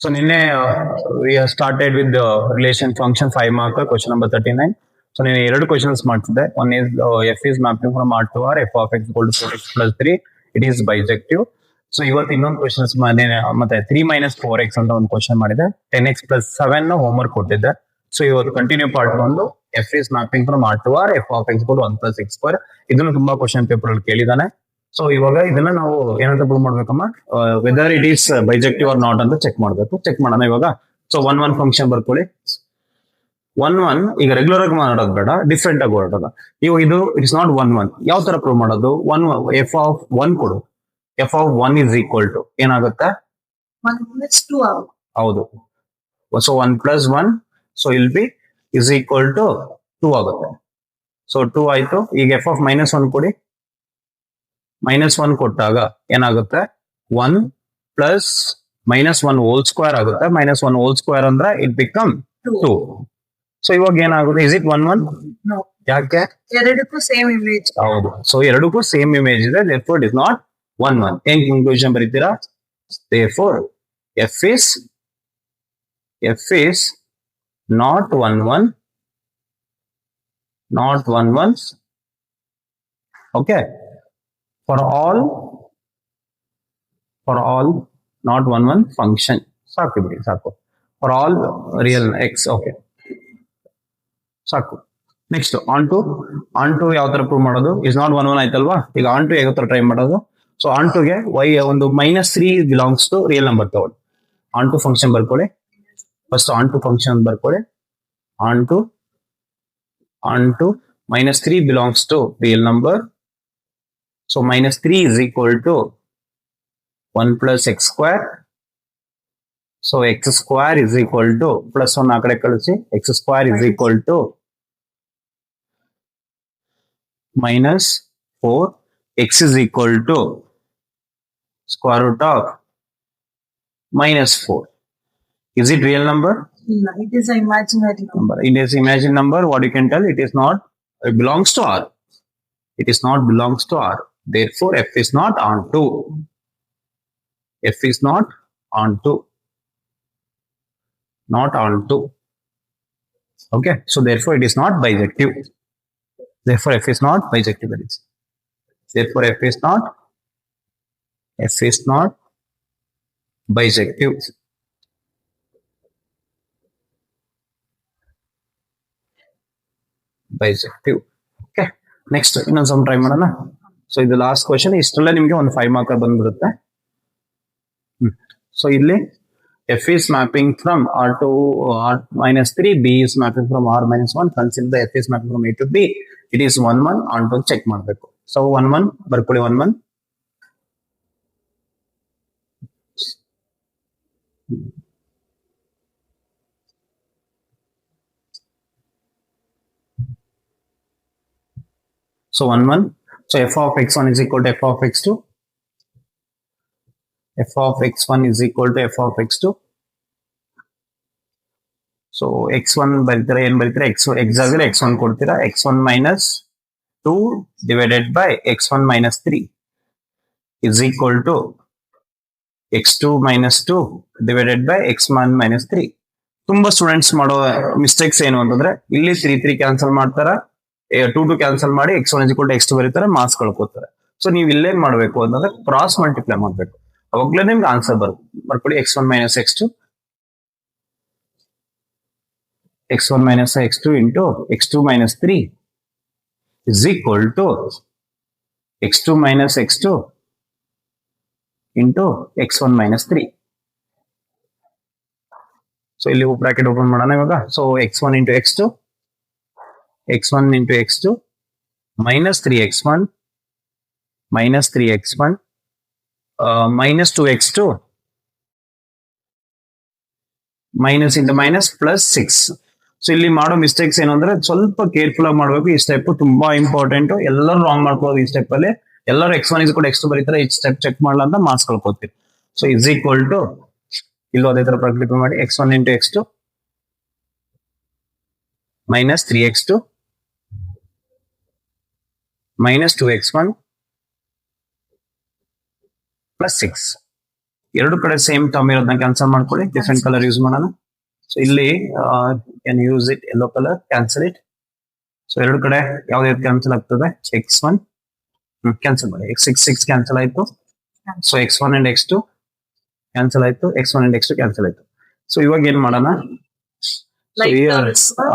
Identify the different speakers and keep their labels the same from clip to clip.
Speaker 1: So ನಿನ್ನೆ we have started with the relation function 5 marker question number 39. So ನೀನು ಎರಡು questions ಮಾಡ್ತಿದ್ದೆ. One is f is mapping from R to R, f of x equal to 4x plus 3. It is bijective. So ಇವತ್ತು ಇನ್ನೊಂದು questions ಮತ್ತೆ 3 minus 4x ಅಂತ ಒಂದು question ಮಾಡಿದೆ. 10x plus 7 homework ಕೊಟ್ಟಿದ್ದೆ. ಸೊ ಇವತ್ತು ಕಂಟಿನ್ಯೂ ಪಾರ್ಟ್ ಒಂದು f is mapping from R to R, f of x equal to 1 plus x square. ಇದನ್ನು ತುಂಬಾ ಕ್ವಶನ್ ಪೇಪರ್ ಅಲ್ಲಿ ಕೇಳಿದಾನೆ. ಸೊ ಇವಾಗ ಇದನ್ನ ನಾವು ಏನಂತ ಪ್ರೂವ್ ಮಾಡ್ಬೇಕಮ್ಮ, whether it is bijective or not ಅಂತ ಚೆಕ್ ಮಾಡ್ಬೇಕು. ಚೆಕ್ ಮಾಡೋಣ ಇವಾಗ. ಸೊ ಒನ್ ಫಂಕ್ಷನ್ ಬರ್ಕೊಳ್ಳಿ. ಒನ್ ಈಗ ರೆಗ್ಯುಲರ್ ಆಗಿ ಮಾಡೋದು ಬೇಡ, ಡಿಫ್ರೆಂಟ್ ಆಗಿ ಹೊರಟೋದ. ಇವಾಗ ಇದು ಇಟ್ ಇಸ್ ನಾಟ್ ಒನ್ ಯಾವ ತರ ಪ್ರೂವ್ ಮಾಡೋದು? ಎಫ್ ಆಫ್ ಒನ್ ಕೊಡು. F of one is equal to ಏನಾಗುತ್ತೆ? ಹೌದು. So 1 plus 1, so will be is equal to 2 ಆಗುತ್ತೆ. ಸೊ 2 ಆಯ್ತು. ಈಗ ಎಫ್ ಆಫ್ -1 ಕೊಡಿ. -1 ಕೊಟ್ಟಾಗ ಏನಾಗುತ್ತೆ? 1 ಪ್ಲಸ್ -1 ಹೋಲ್ ಸ್ಕ್ವೇರ್ ಆಗುತ್ತೆ. -1 ಹೋಲ್ ಸ್ಕ್ವೇರ್ ಅಂದ್ರೆ ಇಟ್ ಬಿಕಮ್ 2. ಸೊ ಇವಾಗ ಏನಾಗುತ್ತೆ? ಇಸ್ ಇಟ್ 1 ಯಾಕೆ?
Speaker 2: ಎರಡಕ್ಕೂ ಸೇಮ್ ಇಮೇಜ್.
Speaker 1: ಹೌದು. ಸೊ ಎರಡಕ್ಕೂ ಸೇಮ್ ಇಮೇಜ್ ಇದೆ. therefore it is not 1 ಏನ್ conclusion ಬರೀತೀರಾ? therefore f is not 1 okay. For all not 1 function. ಸಾಕು ಬಿಡಿ, ಸಾಕು. For all real x. okay, ಸಾಕು. ನೆಕ್ಸ್ಟ್ ಆನ್ ಟು ಯಾವ ತರ ಪ್ರೂವ್ ಮಾಡೋದು? ಇಸ್ ನಾಟ್ 1 ಆಯ್ತಲ್ವಾ? ಈಗ ಆನ್ ಟು ಯಾವ ತರ ಟ್ರೈ ಮಾಡೋದು? ಸೊ ಆನ್ ಟುಗೆ y ಒಂದು -3 ಬಿಲಾಂಗ್ಸ್ ಟು ರಿಯಲ್ ನಂಬರ್ ತಗೊಳ್ಳಿ. ಆನ್ ಟು ಫಂಕ್ಷನ್ ಬರ್ಕೊಳ್ಳಿ. ಫಸ್ಟ್ ಆನ್ ಟು ಫಂಕ್ಷನ್ ಬರ್ಕೊಳ್ಳಿ. Onto -3 belongs to real number. So -3 is equal to 1 plus x square. So x square is equal to +1 ಆ ಕಡೆ ಕಳಿಸಿ. x square is equal to -4. x is equal to square root of -4. Is it real number?
Speaker 2: No, it is an imaginary number.
Speaker 1: It is imaginary number. What you can tell? It is not. It belongs to R. It is not belongs to R. Therefore, f is not onto. F is not onto. Not onto. Okay. So therefore, it is not bijective. Therefore, f is not bijective. Therefore, f is not bijective. Bijective. Okay. Next, ಇನ್ನೊಂದು some try ಮಾಡೋಣ. So ಇದು last question. ಇಷ್ಟರಲ್ಲೇ ನಿಮಗೆ ಒಂದು 5 marker ಬಂದ್ಬಿಡುತ್ತೆ. So ಇಲ್ಲಿ f is mapping from R to R-3, B is mapping from R-1. Consider the f is mapping from A to B. It is 1 on to check ಮಾಡಬೇಕು. So 1 ಬರ್ಕೊಳ್ಳಿ. 1 So 1 so f of x1 is equal to f of x2. F of x1 is equal to f of x2. So x1 ಬರೀತೀರಾ, ಏನ್ ಬರೀತೀರಾ? x ಆದ್ರೆ x1 ಕೊಡ್ತೀರಾ. x1 -2 divided by x1 -3 is equal to x2 -2 divided by x1 -3. ತುಂಬಾ students ಮಾಡೋ mistakes ಏನು ಅಂತಂದ್ರೆ, ಇಲ್ಲಿ 3 cancel ಮಾಡ್ತಾರ, 2 cancel ಮಾಡಿ x1 is equal to x2 ಬರೀತಾರೆ, ಮಾರ್ಕ್ಸ್ ಕಳ್ಕೊತಾರೆ. ಸೊ ನೀವು ಇಲ್ಲೇನ್ ಮಾಡ್ಬೇಕು ಅಂತಂದ್ರೆ ಕ್ರಾಸ್ ಮಲ್ಟಿಪ್ಲೈ ಮಾಡ್ಬೇಕು. ಅವಾಗ್ಲೇ ನಿಮ್ಗೆ ಆನ್ಸರ್ ಬರ್ಕೊಳ್ಳಿ. x1 - x2 into x2 -3 is equal to x2 - x2 into x1 -3. So ಇಲ್ಲಿ ಬ್ರಾಕೆಟ್ ಓಪನ್ ಮಾಡೋಣ ಇವಾಗ. So x1 into x2 -3x1 -2x2 minus into minus plus 6. So ಇಲ್ಲಿ ಮಾಡೋ ಮಿಸ್ಟೇಕ್ಸ್ ಏನು ಅಂದ್ರೆ ಸ್ವಲ್ಪ ಕೇರ್ಫುಲ್ ಆಗಿ ಮಾಡ್ಬೇಕು. ಈ ಸ್ಟೆಪ್ ತುಂಬಾ ಇಂಪಾರ್ಟೆಂಟ್. ಎಲ್ಲರೂ ರಾಂಗ್ ಮಾಡ್ಕೋದು ಈ ಸ್ಟೆಪ್ ಅಲ್ಲಿ. ಎಲ್ಲರೂ x1 is equal to x2 ಬರೀತಾರೆ, ಈ ಸ್ಟೆಪ್ ಚೆಕ್ ಮಾಡಲ್ಲ ಅಂತ ಮಾರ್ಕ್ಸ್ ಕಳ್ಕೊತೀವಿ. ಸೊ ಇಸ್ ಈಕ್ವಲ್ ಟು ಇಲ್ಲೂ ಅದೇ ತರ ಪ್ರಕ್ರಿಯೆ ಮಾಡಿ. x1 into x2 minus 3x2 minus 2x1 plus 6 ಎರಡು ಕಡೆ ಸೇಮ್ ಟರ್ಮ್ ಇರೋದನ್ನ ಕ್ಯಾನ್ಸಲ್ ಮಾಡ್ಕೊಳ್ಳಿ, ಡಿಫ್ರೆಂಟ್ ಕಲರ್ ಯೂಸ್ ಮಾಡೋಣ. ಸೊ ಇಲ್ಲಿ can use it yellow colour, cancel it. So ಎರಡು ಕಡೆ ಯಾವ್ದು ಕ್ಯಾನ್ಸಲ್ ಆಗ್ತದೆ, x1 ಕ್ಯಾನ್ಸಲ್ ಮಾಡಿ, x6 ಕ್ಯಾನ್ಸಲ್ ಆಯ್ತು. So x1 and x2 cancel ಆಯ್ತು, x1 ಅಂಡ್ x2 ಕ್ಯಾನ್ಸಲ್ ಆಯ್ತು. ಸೊ ಇವಾಗ ಏನ್ ಮಾಡೋಣ,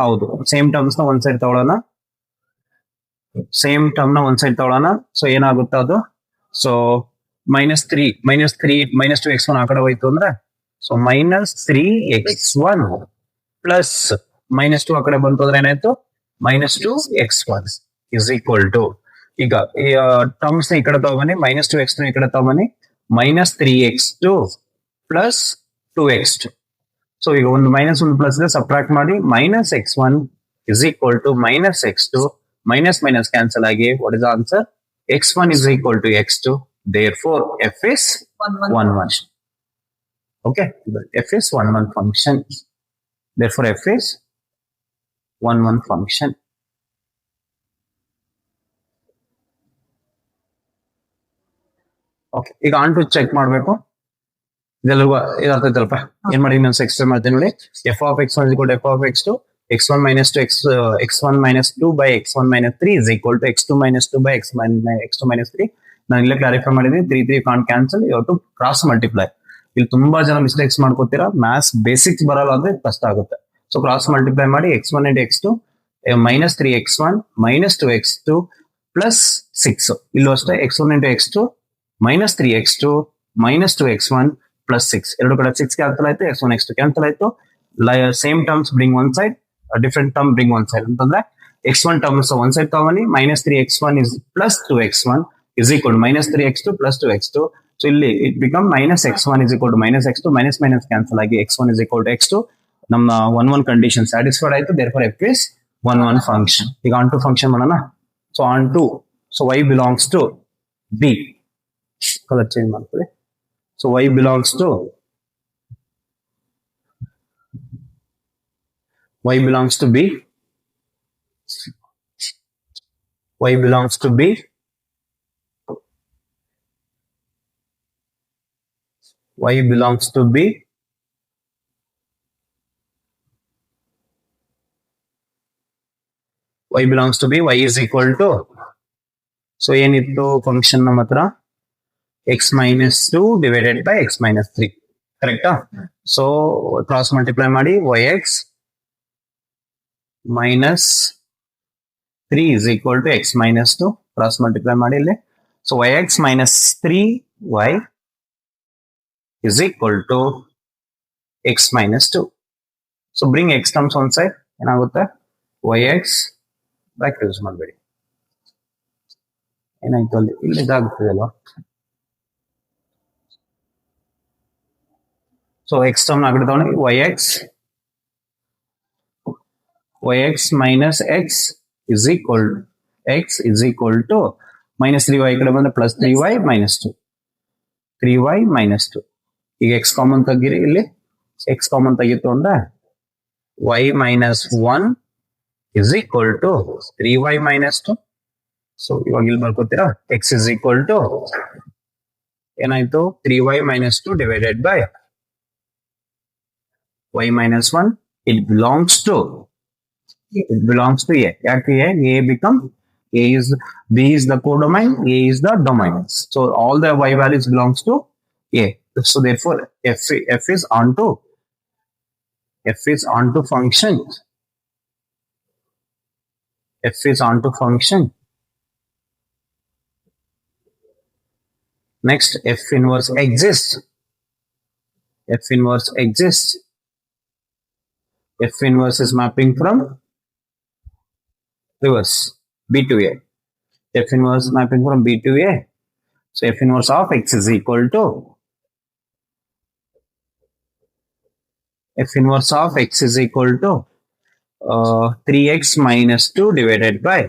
Speaker 1: ಹೌದು ಸೇಮ್ ಟರ್ಮ್ಸ್ ನ ಒಂದ್ ಸೈಡ್ ತಗೊಳ್ಳೋಣ, ಸೇಮ್ ಟರ್ಮ್ ನ ಒಂದ್ ಸೈಡ್ ತಗೊಳ್ಳೋಣ. ಸೊ ಏನಾಗುತ್ತೆ ಅದು, ಸೊ -3 -2 x1 ಆ ಕಡೆ ಹೋಯ್ತು ಅಂದ್ರೆ, ಸೊ -3x1 ಪ್ಲಸ್ -2 ಆ ಕಡೆ ಬಂತು ಅಂದ್ರೆ ಏನಾಯ್ತು, -2x1 ಇಸ್ ಈಕ್ವಲ್ ಟು, ಈಗ ಟರ್ಮ್ಸ್ ನ ಈ ಕಡೆ ತಗೊಬನ್ನಿ, -2x2 ಈ ಕಡೆ ತಗೊಬನ್ನಿ, -3x2 ಪ್ಲಸ್ 2x2. ಸೊ ಈಗ ಒಂದು ಮೈನಸ್ ಒಂದು ಪ್ಲಸ್ ಇದೆ, ಸಬ್ಟ್ರಾಕ್ಟ್ ಮಾಡಿ, -x1 is equal to -x2, minus minus cancel ಆಗಿ what is answer, x1 is equal to x2, therefore f is 1 okay, f is 1 function, therefore f is 1 function. Okay, ಈಗ on to check ಮಾಡಬೇಕು, ಇದೆಲ್ಲರಿಗೂ ಇದಾಗ್ತೈತಲ್ಪ, ಏನ್ ಮಾಡಿ ನಾನು extra ಮಾಡ್ತೀನಿ ನೋಡಿ, f of x1 is equal to f of x2, x1 minus 2 x1 minus 2 by x1 minus 3 is equal to x2 minus 2 by x2 minus 3. ನಾನು ಇಲ್ಲೇ clarify ಮಾಡಿದ್ದೀನಿ, 3 can't cancel, you have to cross multiply. ಇಲ್ಲಿ ತುಂಬಾ ಜನ mistakes ಮಾಡ್ಕೋತೀರಾ, maths basics ಬರಲ್ಲ ಅಂದ್ರೆ ಕಷ್ಟ ಆಗುತ್ತೆ. ಸೊ ಕ್ರಾಸ್ ಮಲ್ಟಿಪ್ಲೈ ಮಾಡಿ, x1 and x2 -3x1 -2x2 plus 6, ಇಲ್ಲೂ ಅಷ್ಟೇ x1 into x2 -3x2 -2x1 plus 6, ಎರಡು ಕಡೆ 6 ಕ್ಯಾನ್ಸಲ್ ಆಯ್ತು, x1 x2 ಕ್ಯಾನ್ಸಲ್ ಆಯ್ತು. Same terms bring one side, different term bring one side ಅಂತಂದ್ರೆ x1 ಟರ್ಮ್ಸ್ ಒನ್ ಸೈಡ್ ತಗೊಳ್ಳಿ, -3x1 is plus 2x1 is equal to -3x2 plus 2x2. So ಇಲ್ಲಿ it become -x1 is equal to -x2, minus minus cancel ಆಗಿ x1 is equal to x2. ನಮ್ಮ 1 condition satisfied ಆಯ್ತು, therefore f is 1 function. ಈಗ onto function ಮಾಡೋಣ. So onto, so y belongs to b, colour change ಮಾಡ್ಕೊಳ್ಳಿ. So y belongs to b, y belongs to b, y belongs to b, y belongs to b, y is equal to, so ಏನಿತ್ತು function ನಮ್ಮ ಹತ್ರ, x minus 2 divided by x minus 3, ಕರೆಕ್ಟಾ? So cross multiply ಮಾಡಿ, yx minus 3 is equal to x minus 2, cross multiply ಮಾಡಿ ಇಲ್ಲಿ. So yx minus 3y is equal to x minus 2. So bring x terms one side, ಏನಾಗುತ್ತೆ, yx bracket use ಮಾಡಬೇಡಿ, ಏನಾಯ್ತು ಅಲ್ಲಿ, ಇಲ್ಲಿ ಇದಾಗುತ್ತದೆ ಅಲ್ವಾ. ಸೊ ಎಕ್ಸ್ ಟರ್ಮ್ ಆಗಡೆ ತಗೊಂಡು yx minus x is equal to -3y ಈ ಕಡೆ ಬಂದ್ರೆ plus 3y minus 2, 3y minus 2. ಈಗ x ಕಾಮನ್ ತೆಗೀರಿ, ಇಲ್ಲಿ x ಕಾಮನ್ ತೆಗಿತು ಅಂದ್ರೆ y minus 1 is equal to 3y minus 2. So ಇವಾಗ ಇಲ್ಲಿ ಬರ್ಕೋತೀರಾ, x is equal to ಏನಾಯ್ತು, 3y minus 2 divided by y minus 1. It belongs to a. ಯಾಕೆ a become b is the codomain, a is the domain. So all the y values belongs to a. So therefore f is onto function. F is onto function. Next, f inverse exists. F inverse exists. F inverse is mapping from reverse b to a. F inverse mapping from b to a. So f inverse of x is equal to f inverse of x is equal to 3x minus 2 divided by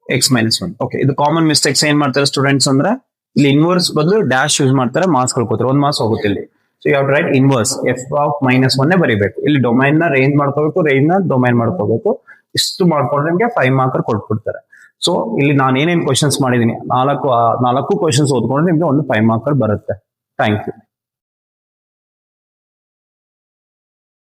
Speaker 1: x minus 1. Okay, ಇದು common mistakes ಏನ್ ಮಾಡ್ತಾರೆ students ಅಂದ್ರೆ, ಇಲ್ಲಿ inverse ಬದಲು dash use ಮಾಡ್ತಾರೆ, marks ಕಳ್ಕೊತಾರೆ, ಒಂದು marks ಹೋಗುತ್ತೆ ಇಲ್ಲಿ. So you have to write inverse f of -1 ಬರೀಬೇಕು. ಇಲ್ಲಿ ಡೊಮೈನ್ ನ ರೇಂಜ್ ಮಾಡ್ಕೋಬೇಕು, ರೇಂಜ್ ನ ಡೊಮೈನ್ ಮಾಡ್ಕೋಬೇಕು. ಇಷ್ಟು ಮಾಡ್ಕೊಂಡ್ರೆ ನಿಮಗೆ 5 ಮಾರ್ಕರ್ ಕೊಟ್ಬಿಡ್ತಾರೆ. ಸೊ ಇಲ್ಲಿ ನಾನು ಏನೇನು ಕ್ವಶನ್ಸ್ ಮಾಡಿದೀನಿ, ನಾಲ್ಕು ಕ್ವಶನ್ಸ್ ಓದ್ಕೊಂಡ್ರೆ ನಿಮ್ಗೆ ಒಂದು 5 ಮಾರ್ಕರ್ ಬರುತ್ತೆ. Thank you.